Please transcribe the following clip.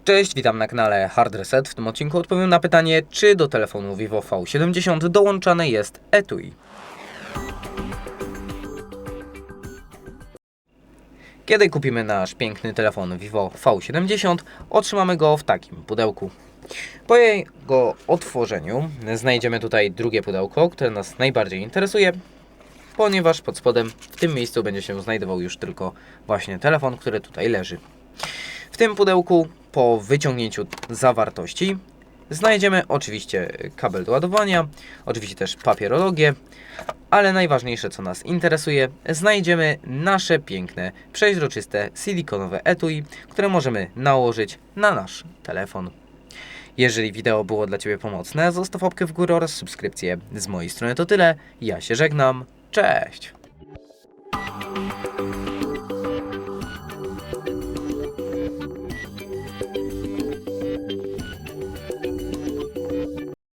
Cześć, witam na kanale Hard Reset. W tym odcinku odpowiem na pytanie, czy do telefonu Vivo V70 dołączane jest etui. Kiedy kupimy nasz piękny telefon Vivo V70, otrzymamy go w takim pudełku. Po jego otworzeniu znajdziemy tutaj drugie pudełko, które nas najbardziej interesuje, ponieważ pod spodem w tym miejscu będzie się znajdował już tylko właśnie telefon, który tutaj leży. W tym pudełku po wyciągnięciu zawartości znajdziemy oczywiście kabel do ładowania, oczywiście też papierologię, ale najważniejsze, co nas interesuje, znajdziemy nasze piękne, przeźroczyste, silikonowe etui, które możemy nałożyć na nasz telefon. Jeżeli wideo było dla Ciebie pomocne, zostaw łapkę w górę oraz subskrypcję. Z mojej strony to tyle, ja się żegnam, cześć!